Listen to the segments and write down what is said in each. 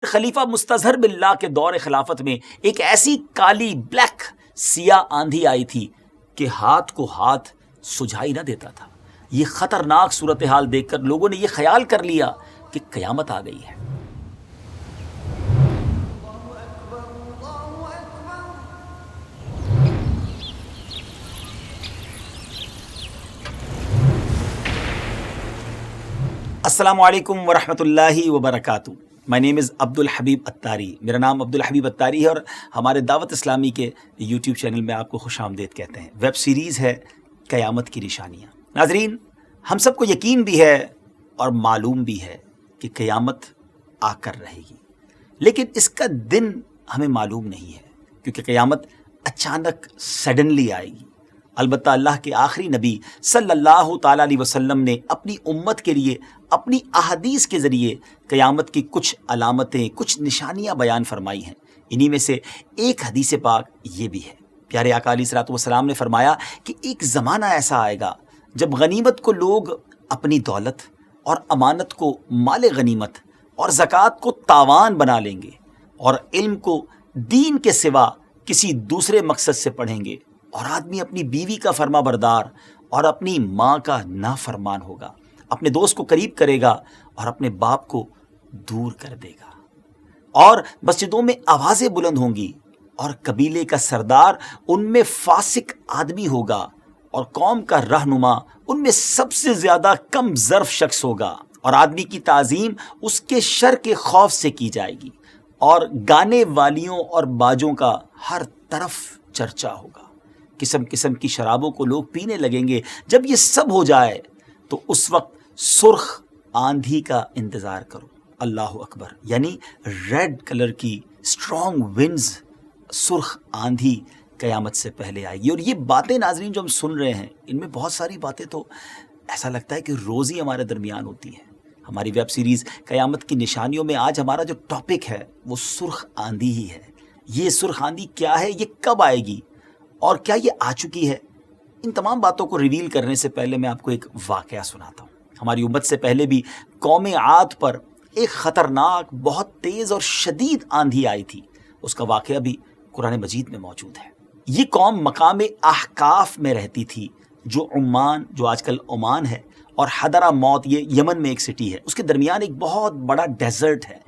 خلیفہ مستظہر باللہ کے دور خلافت میں ایک ایسی کالی بلیک سیاہ آندھی آئی تھی کہ ہاتھ کو ہاتھ سجھائی نہ دیتا تھا۔ یہ خطرناک صورتحال دیکھ کر لوگوں نے یہ خیال کر لیا کہ قیامت آ گئی ہے۔ السلام علیکم ورحمۃ اللہ وبرکاتہ۔ مائی نیم از عبد الحبیب اتاری۔ میرا نام عبد الحبیب اتاری ہے اور ہمارے دعوت اسلامی کے یوٹیوب چینل میں آپ کو خوش آمدید کہتے ہیں۔ ویب سیریز ہے قیامت کی نشانیاں۔ ناظرین، ہم سب کو یقین بھی ہے اور معلوم بھی ہے کہ قیامت آ کر رہے گی، لیکن اس کا دن ہمیں معلوم نہیں ہے، کیونکہ قیامت اچانک سڈنلی آئے گی۔ البتہ اللہ کے آخری نبی صلی اللہ تعالیٰ علیہ وسلم نے اپنی امت کے لیے اپنی احادیث کے ذریعے قیامت کی کچھ علامتیں، کچھ نشانیاں بیان فرمائی ہیں۔ انہی میں سے ایک حدیث پاک یہ بھی ہے۔ پیارے آقا علیہ الصلوۃ والسلام نے فرمایا کہ ایک زمانہ ایسا آئے گا جب غنیمت کو لوگ اپنی دولت اور امانت کو مال غنیمت اور زکوٰۃ کو تاوان بنا لیں گے، اور علم کو دین کے سوا کسی دوسرے مقصد سے پڑھیں گے، اور آدمی اپنی بیوی کا فرما بردار اور اپنی ماں کا نافرمان ہوگا، اپنے دوست کو قریب کرے گا اور اپنے باپ کو دور کر دے گا، اور مسجدوں میں آوازیں بلند ہوں گی، اور قبیلے کا سردار ان میں فاسق آدمی ہوگا، اور قوم کا رہنما ان میں سب سے زیادہ کم ظرف شخص ہوگا، اور آدمی کی تعظیم اس کے شر کے خوف سے کی جائے گی، اور گانے والیوں اور باجوں کا ہر طرف چرچا ہوگا۔ قسم قسم کی شرابوں کو لوگ پینے لگیں گے۔ جب یہ سب ہو جائے تو اس وقت سرخ آندھی کا انتظار کرو۔ اللہ اکبر! یعنی ریڈ کلر کی اسٹرانگ ونڈز، سرخ آندھی قیامت سے پہلے آئے گی۔ اور یہ باتیں ناظرین جو ہم سن رہے ہیں، ان میں بہت ساری باتیں تو ایسا لگتا ہے کہ روز ہی ہمارے درمیان ہوتی ہیں۔ ہماری ویب سیریز قیامت کی نشانیوں میں آج ہمارا جو ٹاپک ہے وہ سرخ آندھی ہی ہے۔ یہ سرخ آندھی کیا ہے، یہ کب آئے گی، اور کیا یہ آ چکی ہے؟ ان تمام باتوں کو ریویل کرنے سے پہلے میں آپ کو ایک واقعہ سناتا ہوں۔ ہماری امت سے پہلے بھی قوم عاد پر ایک خطرناک، بہت تیز اور شدید آندھی آئی تھی۔ اس کا واقعہ بھی قرآن مجید میں موجود ہے۔ یہ قوم مقام احقاف میں رہتی تھی، جو عمان، جو آج کل عمان ہے، اور حضرہ موت، یہ یمن میں ایک سٹی ہے، اس کے درمیان ایک بہت بڑا ڈیزرٹ ہے،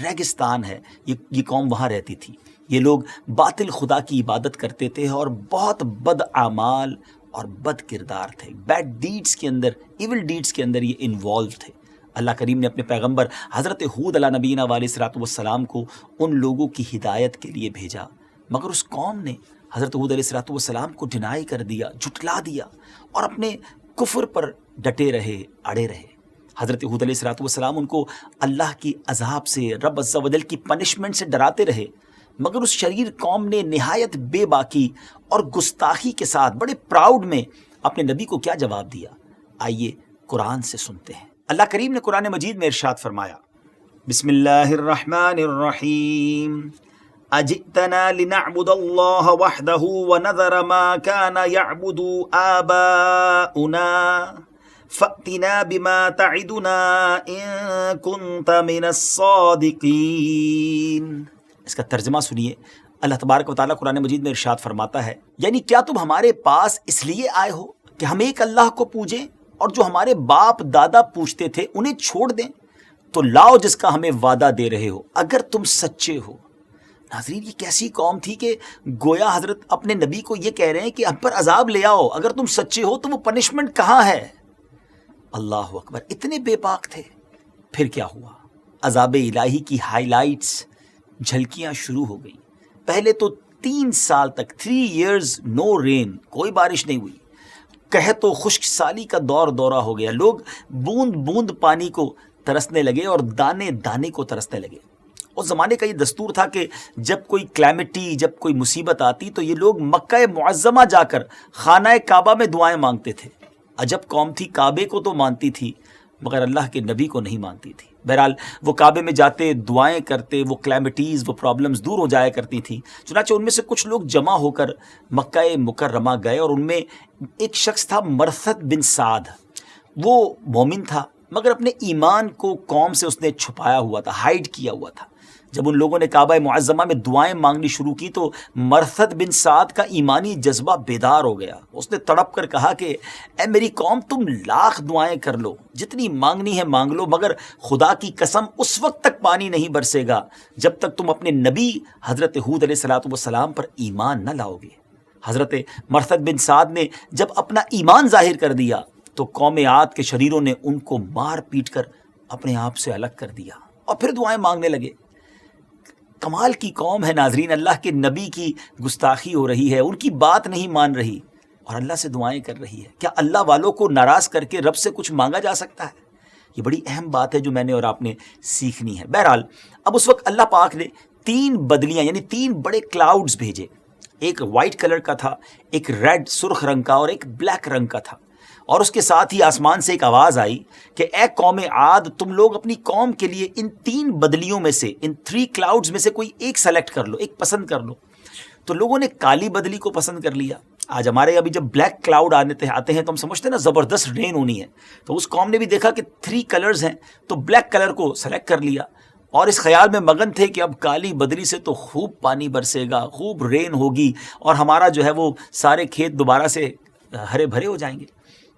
ریگستان ہے۔ یہ قوم وہاں رہتی تھی۔ یہ لوگ باطل خدا کی عبادت کرتے تھے اور بہت بد اعمال اور بد کردار تھے، بیڈ ڈیڈز کے اندر، ایول ڈیڈز کے اندر یہ انوالو تھے۔ اللہ کریم نے اپنے پیغمبر حضرت ہود علیہ نبینا علیہ الصلوۃ والسلام کو ان لوگوں کی ہدایت کے لیے بھیجا، مگر اس قوم نے حضرت ہود علیہ الصلوۃ والسلام کو ڈینائی کر دیا، جھٹلا دیا، اور اپنے کفر پر ڈٹے رہے، اڑے رہے۔ حضرت ہود علیہ الصلوۃ والسلام ان کو اللہ کی عذاب سے، رب عز و جل کی پنشمنٹ سے ڈراتے رہے، مگر اس شریر قوم نے نہایت بے باکی اور گستاخی کے ساتھ بڑے پراؤڈ میں اپنے نبی کو کیا جواب دیا؟ آئیے قرآن سے سنتے ہیں۔ اللہ کریم نے قرآن مجید میں ارشاد فرمایا، بسم اللہ الرحمن الرحیم، اجئتنا لنعبد اللہ وحدہ ونذر ما كان يعبد آباؤنا فأتنا بما تعدنا ان كنت من الصادقین۔ اس کا ترجمہ سنیے۔ اللہ تبارک و تعالیٰ قرآن مجید میں ارشاد فرماتا ہے، یعنی کیا تم ہمارے پاس اس لیے آئے ہو کہ ہم ایک اللہ کو پوجیں، اور جو ہمارے باپ دادا پوچھتے تھے انہیں چھوڑ دیں؟ تو لاؤ جس کا ہمیں وعدہ دے رہے ہو، اگر تم سچے ہو۔ ناظرین، یہ کیسی قوم تھی کہ گویا حضرت اپنے نبی کو یہ کہہ رہے ہیں کہ ہم پر عذاب لے آؤ، اگر تم سچے ہو تو وہ پنشمنٹ کہاں ہے؟ اللہ اکبر! اتنے بے باک تھے۔ پھر کیا ہوا؟ عذاب الہی کی ہائی لائٹس، جھلکیاں شروع ہو گئی۔ پہلے تو 3 سال تک 3 years نو رین، کوئی بارش نہیں ہوئی، قحط و خشک سالی کا دورہ ہو گیا۔ لوگ بوند بوند پانی کو ترسنے لگے اور دانے دانے کو ترسنے لگے۔ اس زمانے کا یہ دستور تھا کہ جب کوئی کلیمٹی، جب کوئی مصیبت آتی تو یہ لوگ مکہ معظمہ جا کر خانہ کعبہ میں دعائیں مانگتے تھے۔ عجب قوم تھی، کعبے کو تو مانتی تھی مگر اللہ کے نبی کو نہیں مانتی تھی۔ بہرحال وہ کعبے میں جاتے، دعائیں کرتے، وہ کلیمٹیز، وہ پرابلمز دور ہو جایا کرتی تھیں۔ چنانچہ ان میں سے کچھ لوگ جمع ہو کر مکہ مکرمہ گئے، اور ان میں ایک شخص تھا مرثد بن سعد۔ وہ مومن تھا مگر اپنے ایمان کو قوم سے اس نے چھپایا ہوا تھا، ہائیڈ کیا ہوا تھا۔ جب ان لوگوں نے کعبہ معظمہ میں دعائیں مانگنی شروع کی تو مرثد بن سعد کا ایمانی جذبہ بیدار ہو گیا. اس نے تڑپ کر کہا کہ اے میری قوم، تم لاکھ دعائیں کر لو، جتنی مانگنی ہے مانگ لو، مگر خدا کی قسم اس وقت تک پانی نہیں برسے گا جب تک تم اپنے نبی حضرت ہود علیہ السلام پر ایمان نہ لاؤ گے. حضرت مرثد بن سعد نے جب اپنا ایمان ظاہر کر دیا تو قوم عاد کے شریروں نے ان کو مار پیٹ کر اپنے آپ سے الگ کر دیا اور پھر دعائیں مانگنے لگے. کمال کی قوم ہے ناظرین، اللہ کے نبی کی گستاخی ہو رہی ہے، ان کی بات نہیں مان رہی اور اللہ سے دعائیں کر رہی ہے. کیا اللہ والوں کو ناراض کر کے رب سے کچھ مانگا جا سکتا ہے؟ یہ بڑی اہم بات ہے جو میں نے اور آپ نے سیکھنی ہے. بہرحال اب اس وقت اللہ پاک نے 3 بدلیاں یعنی 3 بڑے کلاؤڈز بھیجے. ایک وائٹ کلر کا تھا، ایک ریڈ سرخ رنگ کا اور ایک بلیک رنگ کا تھا. اور اس کے ساتھ ہی آسمان سے ایک آواز آئی کہ اے قوم عاد، تم لوگ اپنی قوم کے لیے ان 3 بدلیوں میں سے، ان 3 کلاؤڈز میں سے کوئی ایک سلیکٹ کر لو، ایک پسند کر لو. تو لوگوں نے کالی بدلی کو پسند کر لیا. آج ہمارے ابھی جب بلیک کلاؤڈ آتے ہیں تو ہم سمجھتے ہیں نا زبردست رین ہونی ہے، تو اس قوم نے بھی دیکھا کہ 3 کلرز ہیں تو بلیک کلر کو سلیکٹ کر لیا اور اس خیال میں مگن تھے کہ اب کالی بدلی سے تو خوب پانی برسے گا، خوب رین ہوگی اور ہمارا جو ہے وہ سارے کھیت دوبارہ سے ہرے بھرے ہو جائیں گے.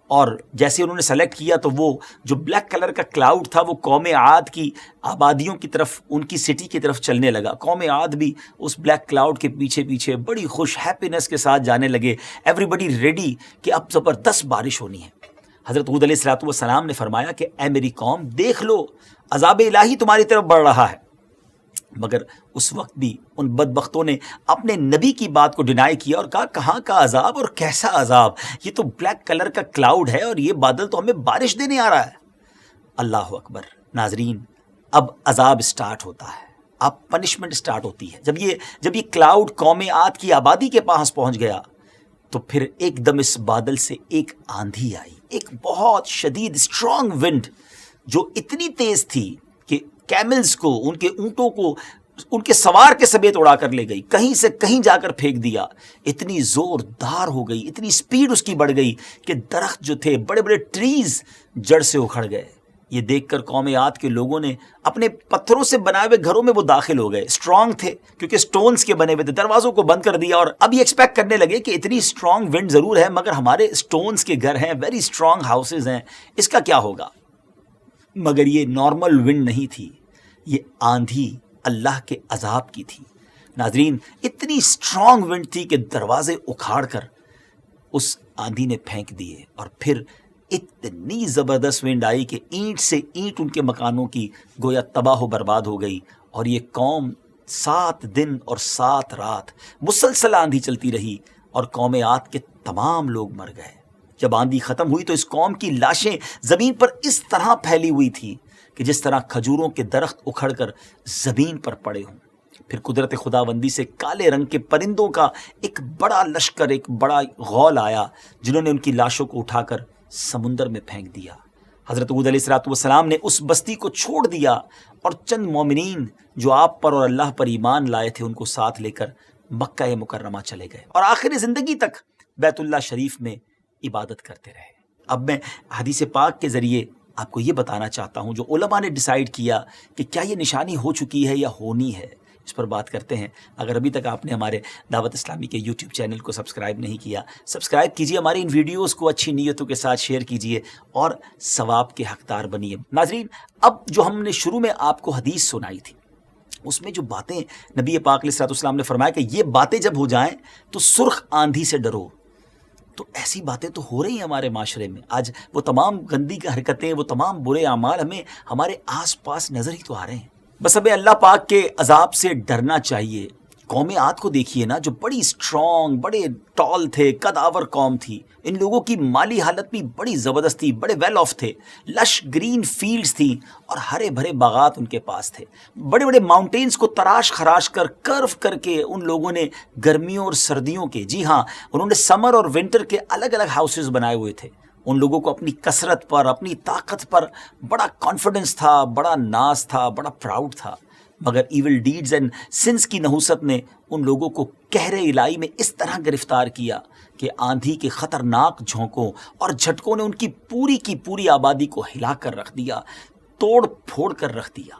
اور جیسے انہوں نے سلیکٹ کیا تو وہ جو بلیک کلر کا کلاؤڈ تھا وہ قوم عاد کی آبادیوں کی طرف، ان کی سٹی کی طرف چلنے لگا. قوم عاد بھی اس بلیک کلاؤڈ کے پیچھے پیچھے بڑی خوش ہیپینس کے ساتھ جانے لگے. ایوری بڈی ریڈی کہ اب زبردست بارش ہونی ہے. حضرت ہود علیہ السلام نے فرمایا کہ اے میری قوم، دیکھ لو عذاب الہی تمہاری طرف بڑھ رہا ہے. مگر اس وقت بھی ان بدبختوں نے اپنے نبی کی بات کو ڈینائی کیا اور کہا کہاں کا عذاب اور کیسا عذاب، یہ تو بلیک کلر کا کلاؤڈ ہے اور یہ بادل تو ہمیں بارش دینے آ رہا ہے. اللہ اکبر. ناظرین، اب عذاب سٹارٹ ہوتا ہے، اب پنشمنٹ سٹارٹ ہوتی ہے. جب یہ کلاؤڈ قوم عاد کی آبادی کے پاس پہنچ گیا تو پھر ایک دم اس بادل سے ایک آندھی آئی، ایک بہت شدید اسٹرانگ ونڈ جو اتنی تیز تھی کہ کیملز کو، ان کے اونٹوں کو ان کے سوار کے سمیت اڑا کر لے گئی، کہیں سے کہیں جا کر پھینک دیا. اتنی زوردار ہو گئی، اتنی سپیڈ اس کی بڑھ گئی کہ درخت جو تھے، بڑے بڑے ٹریز جڑ سے اکھڑ گئے. یہ دیکھ کر قوم عاد کے لوگوں نے اپنے پتھروں سے بنائے ہوئے گھروں میں وہ داخل ہو گئے. اسٹرانگ تھے کیونکہ سٹونز کے بنے ہوئے تھے، دروازوں کو بند کر دیا اور اب یہ ایکسپیکٹ کرنے لگے کہ اتنی اسٹرانگ ونڈ ضرور ہے مگر ہمارے سٹونز کے گھر ہیں، ویری اسٹرانگ ہاؤسز ہیں، اس کا کیا ہوگا. مگر یہ نارمل ونڈ نہیں تھی، یہ آندھی اللہ کے عذاب کی تھی. ناظرین، اتنی اسٹرانگ ونڈ تھی کہ دروازے اکھاڑ کر اس آندھی نے پھینک دیے اور پھر اتنی زبردست ونڈ آئی کہ اینٹ سے اینٹ ان کے مکانوں کی گویا تباہ و برباد ہو گئی. اور یہ قوم 7 دن اور 7 رات مسلسل آندھی چلتی رہی اور قوم عاد کے تمام لوگ مر گئے. جب آندھی ختم ہوئی تو اس قوم کی لاشیں زمین پر اس طرح پھیلی ہوئی تھی کہ جس طرح کھجوروں کے درخت اکھڑ کر زمین پر پڑے ہوں. پھر قدرت خداوندی سے کالے رنگ کے پرندوں کا ایک بڑا لشکر، ایک بڑا غول آیا جنہوں نے ان کی لاشوں کو اٹھا کر سمندر میں پھینک دیا. حضرت ہود علیہ السلام نے اس بستی کو چھوڑ دیا اور چند مومنین جو آپ پر اور اللہ پر ایمان لائے تھے ان کو ساتھ لے کر مکہ مکرمہ چلے گئے اور آخر زندگی تک بیت اللہ شریف میں عبادت کرتے رہے. اب میں حدیث پاک کے ذریعے آپ کو یہ بتانا چاہتا ہوں جو علماء نے ڈیسائیڈ کیا کہ کیا یہ نشانی ہو چکی ہے یا ہونی ہے، اس پر بات کرتے ہیں. اگر ابھی تک آپ نے ہمارے دعوت اسلامی کے یوٹیوب چینل کو سبسکرائب نہیں کیا، سبسکرائب کیجئے، ہماری ان ویڈیوز کو اچھی نیتوں کے ساتھ شیئر کیجئے اور ثواب کے حقدار بنیے. ناظرین، اب جو ہم نے شروع میں آپ کو حدیث سنائی تھی اس میں جو باتیں نبی پاک علیہ السلام نے فرمایا کہ یہ باتیں جب ہو جائیں تو سرخ آندھی سے ڈرو، تو ایسی باتیں تو ہو رہی ہیں ہمارے معاشرے میں. آج وہ تمام گندی حرکتیں، وہ تمام برے اعمال ہمیں ہمارے آس پاس نظر ہی تو آ رہے ہیں. بس ہمیں اللہ پاک کے عذاب سے ڈرنا چاہیے. قوم عاد کو دیکھیے نا، جو بڑی اسٹرانگ، بڑے ٹال تھے، قدآور قوم تھی. ان لوگوں کی مالی حالت بھی بڑی زبردست تھی، بڑے ویل آف تھے، لش گرین فیلڈز تھیں اور ہرے بھرے باغات ان کے پاس تھے. بڑے بڑے ماؤنٹینز کو تراش خراش کر کرو کر کے ان لوگوں نے گرمیوں اور سردیوں کے، جی ہاں، انہوں نے سمر اور ونٹر کے الگ الگ ہاؤسز بنائے ہوئے تھے. ان لوگوں کو اپنی کثرت پر، اپنی طاقت پر بڑا کانفیڈنس تھا، بڑا ناز تھا، بڑا پراؤڈ تھا. مگر ایول ڈیڈز اینڈ سنس کی نحوست نے ان لوگوں کو قہر الہی میں اس طرح گرفتار کیا کہ آندھی کے خطرناک جھونکوں اور جھٹکوں نے ان کی پوری آبادی کو ہلا کر رکھ دیا، توڑ پھوڑ کر رکھ دیا.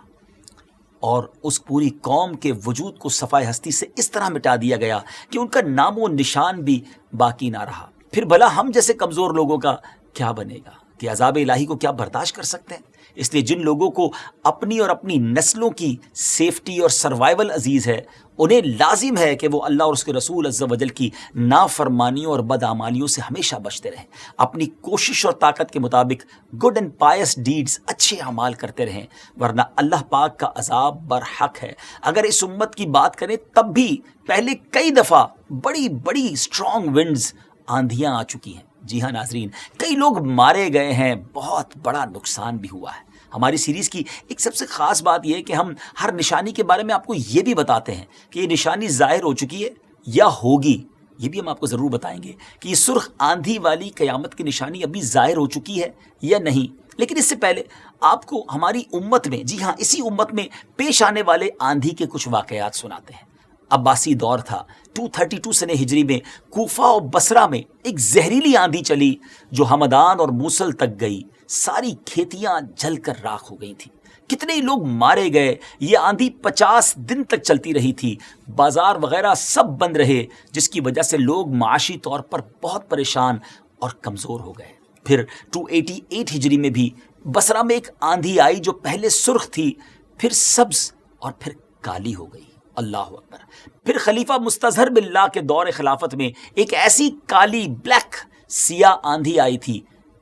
اور اس پوری قوم کے وجود کو صفائے ہستی سے اس طرح مٹا دیا گیا کہ ان کا نام و نشان بھی باقی نہ رہا۔ پھر بھلا ہم جیسے کمزور لوگوں کا کیا بنے گا کہ عذاب الہی کو کیا برداشت کر سکتے ہیں؟ اس لیے جن لوگوں کو اپنی اور اپنی نسلوں کی سیفٹی اور سروائیول عزیز ہے، انہیں لازم ہے کہ وہ اللہ اور اس کے رسول عز و جل کی نافرمانیوں اور بدعمالیوں سے ہمیشہ بچتے رہیں، اپنی کوشش اور طاقت کے مطابق گڈ اینڈ پائس ڈیڈز، اچھے اعمال کرتے رہیں، ورنہ اللہ پاک کا عذاب برحق ہے۔ اگر اس امت کی بات کریں تب بھی پہلے کئی دفعہ بڑی بڑی اسٹرانگ ونڈز، آندھیاں آ چکی ہیں۔ جی ہاں ناظرین، کئی لوگ مارے گئے ہیں، بہت بڑا نقصان بھی ہوا ہے۔ ہماری سیریز کی ایک سب سے خاص بات یہ ہے کہ ہم ہر نشانی کے بارے میں آپ کو یہ بھی بتاتے ہیں کہ یہ نشانی ظاہر ہو چکی ہے یا ہوگی۔ یہ بھی ہم آپ کو ضرور بتائیں گے کہ یہ سرخ آندھی والی قیامت کی نشانی ابھی ظاہر ہو چکی ہے یا نہیں۔ لیکن اس سے پہلے آپ کو ہماری امت میں، جی ہاں اسی امت میں پیش آنے والے آندھی کے کچھ واقعات سناتے ہیں۔ عباسی دور تھا، 232 سنہ ہجری میں کوفہ اور بصرہ میں ایک زہریلی آندھی چلی جو ہمدان اور موصل تک گئی، ساری کھیتیاں جل کر راکھ ہو گئی تھیں، کتنے ہی لوگ مارے گئے۔ یہ آندھی 50 دن تک چلتی رہی تھی، بازار وغیرہ سب بند رہے، جس کی وجہ سے لوگ معاشی طور پر بہت پریشان اور کمزور ہو گئے۔ پھر 288 ہجری میں بھی بصرہ میں ایک آندھی آئی جو پہلے سرخ تھی، پھر سبز اور پھر کالی ہو گئی۔ اللہ اکبر۔ پھر خلیفہ مستظہر باللہ کے دور خلافت میں ایک ایسی کالی بلیک سیاہ آندھی آئی تھی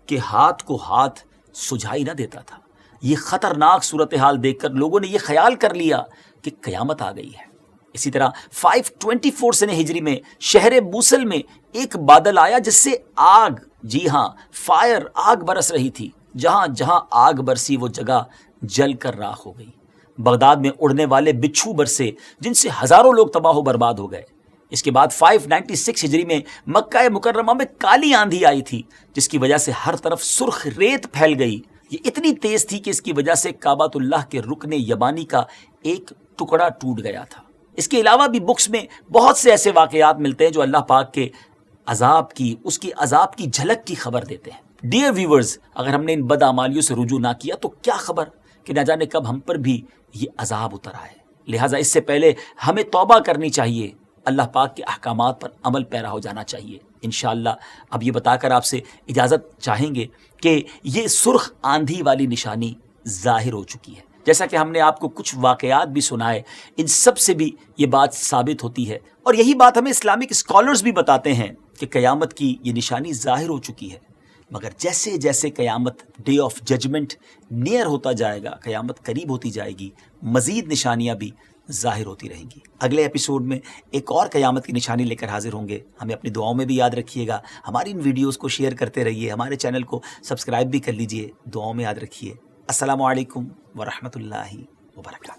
کہ ہاتھ کو ہاتھ سجھائی نہ دیتا تھا۔ یہ خطرناک صورتحال دیکھ کر لوگوں نے یہ خیال کر لیا کہ قیامت آ گئی ہے۔ اسی طرح 524 سنہ ہجری میں شہر موصل میں ایک بادل آیا جس سے آگ، جی ہاں فائر، آگ برس رہی تھی۔ جہاں جہاں آگ برسی وہ جگہ جل کر راکھ ہو گئی۔ بغداد میں اڑنے والے بچھو برسے جن سے ہزاروں لوگ تباہ و برباد ہو گئے۔ اس کے بعد 596 ہجری میں مکہ مکرمہ میں کالی آندھی آئی تھی جس کی وجہ سے ہر طرف سرخ ریت پھیل گئی۔ یہ اتنی تیز تھی کہ اس کی وجہ سے کعبۃ اللہ کے رکن یمانی کا ایک ٹکڑا ٹوٹ گیا تھا۔ اس کے علاوہ بھی بکس میں بہت سے ایسے واقعات ملتے ہیں جو اللہ پاک کے عذاب کی، اس کی عذاب کی جھلک کی خبر دیتے ہیں۔ ڈیئر ویورز، اگر ہم نے ان بدعمالیوں سے رجوع نہ کیا تو کیا خبر کہ نہ جانے کب ہم پر بھی یہ عذاب اتر آئے۔ لہٰذا اس سے پہلے ہمیں توبہ کرنی چاہیے، اللہ پاک کے احکامات پر عمل پیرا ہو جانا چاہیے۔ انشاءاللہ اب یہ بتا کر آپ سے اجازت چاہیں گے کہ یہ سرخ آندھی والی نشانی ظاہر ہو چکی ہے۔ جیسا کہ ہم نے آپ کو کچھ واقعات بھی سنائے، ان سب سے بھی یہ بات ثابت ہوتی ہے، اور یہی بات ہمیں اسلامک اسکالرز بھی بتاتے ہیں کہ قیامت کی یہ نشانی ظاہر ہو چکی ہے۔ مگر جیسے جیسے قیامت، ڈے آف ججمنٹ نیئر ہوتا جائے گا، قیامت قریب ہوتی جائے گی، مزید نشانیاں بھی ظاہر ہوتی رہیں گی۔ اگلے ایپیسوڈ میں ایک اور قیامت کی نشانی لے کر حاضر ہوں گے۔ ہمیں اپنی دعاؤں میں بھی یاد رکھیے گا، ہماری ان ویڈیوز کو شیئر کرتے رہیے، ہمارے چینل کو سبسکرائب بھی کر لیجئے، دعاؤں میں یاد رکھیے۔ السلام علیکم ورحمۃ اللہ وبرکاتہ۔